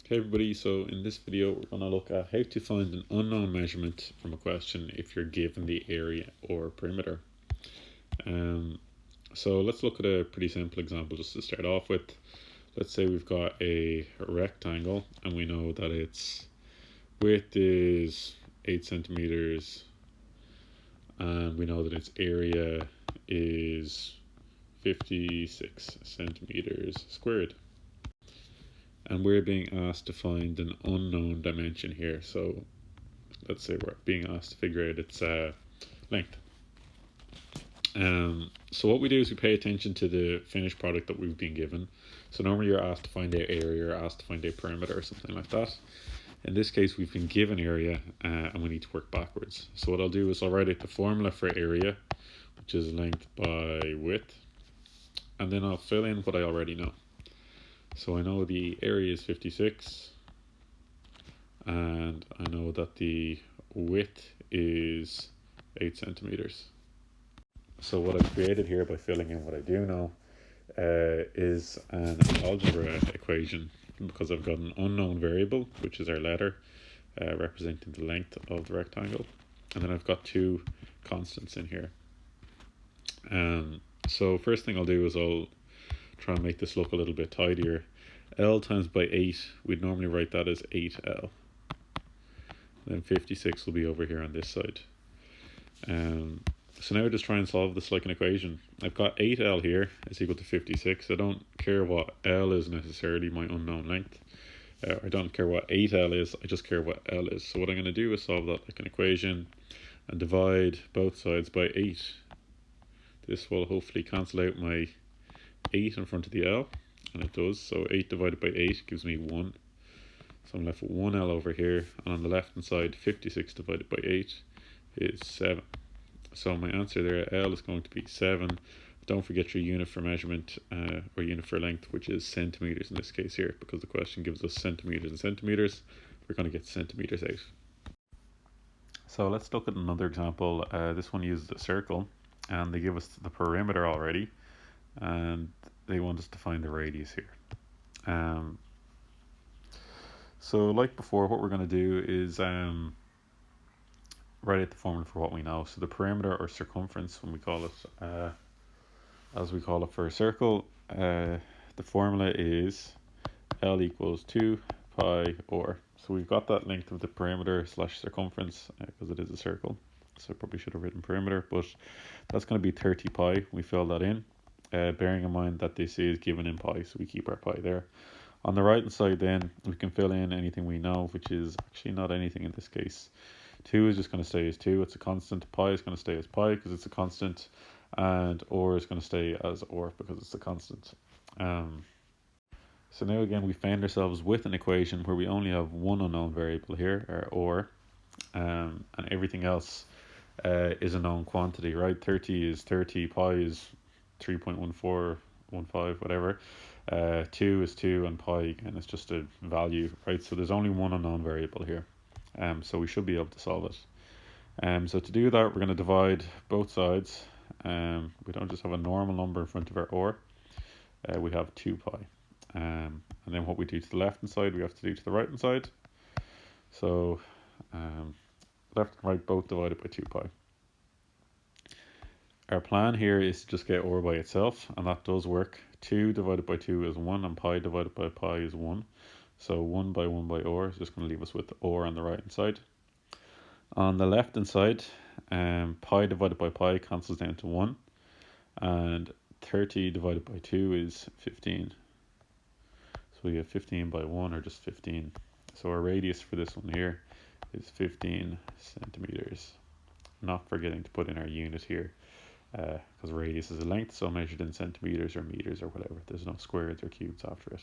Hey everybody, so in this video we're going to look at how to find an unknown measurement from a question if you're given the area or perimeter. So let's look at a pretty simple example just to start off with. Let's say we've got a rectangle and we know that its width is 8 centimeters and we know that its area is 56 centimeters squared. And we're being asked to find an unknown dimension here. So let's say we're being asked to figure out its length. So what we do is we pay attention to the finished product that we've been given. So normally you're asked to find out area, you're asked to find out perimeter or something like that. In this case, we've been given area and we need to work backwards. So what I'll do is I'll write out the formula for area, which is length by width, and then I'll fill in what I already know. So I know the area is 56 and I know that the width is 8 centimeters. So what I've created here by filling in what I do know is an algebra equation, because I've got an unknown variable, which is our letter, representing the length of the rectangle, and then I've got two constants in here. So first thing I'll do is I'll try and make this look a little bit tidier. L times by 8, we'd normally write that as 8L. Then 56 will be over here on this side. So now I just try and solve this like an equation. I've got 8L here is equal to 56. I don't care what L is necessarily, my unknown length. I don't care what 8L is, I just care what L is. So what I'm going to do is solve that like an equation and divide both sides by 8. This will hopefully cancel out my 8 in front of the L, and it does. So 8 divided by 8 gives me 1. So I'm left with 1L over here, and on the left hand side 56 divided by 8 is 7. So my answer there, L, is going to be 7. Don't forget your unit for measurement or unit for length, which is centimeters in this case here, because the question gives us centimeters and centimeters. We're going to get centimeters out. So let's look at another example. This one uses a circle and they give us the perimeter already, and they want us to find the radius here. So like before, what we're going to do is write out the formula for what we know. So the perimeter, or circumference when we call it, as we call it for a circle, the formula is L equals 2 pi or. So we've got that length of the perimeter slash circumference because it is a circle. So I probably should have written perimeter, but that's going to be 30 pi. We fill that in, bearing in mind that this is given in pi, so we keep our pi there. On the right hand side then, we can fill in anything we know, which is actually not anything in this case. 2 is just going to stay as 2, it's a constant. Pi is going to stay as pi because it's a constant, and or is going to stay as or because it's a constant. So now again we find ourselves with an equation where we only have one unknown variable here, or, and everything else is a known quantity, right? 30 is 30, pi is 3.1415, whatever. 2 is 2, and pi again is just a value, right? So there's only one unknown variable here. So we should be able to solve it. So to do that, we're going to divide both sides. We don't just have a normal number in front of our or. We have 2 pi. And then what we do to the left hand side, we have to do to the right hand side. So left and right both divided by 2 pi. Our plan here is to just get or by itself, and that does work. 2 divided by 2 is 1, and pi divided by pi is 1. So 1 by or is just going to leave us with or on the right hand side. On the left hand side, pi divided by pi cancels down to 1, and 30 divided by 2 is 15. So we get 15 by 1, or just 15. So our radius for this one here is 15 centimeters. Not forgetting to put in our unit here, because radius is a length, so measured in centimeters or meters or whatever. There's no squares or cubes after it.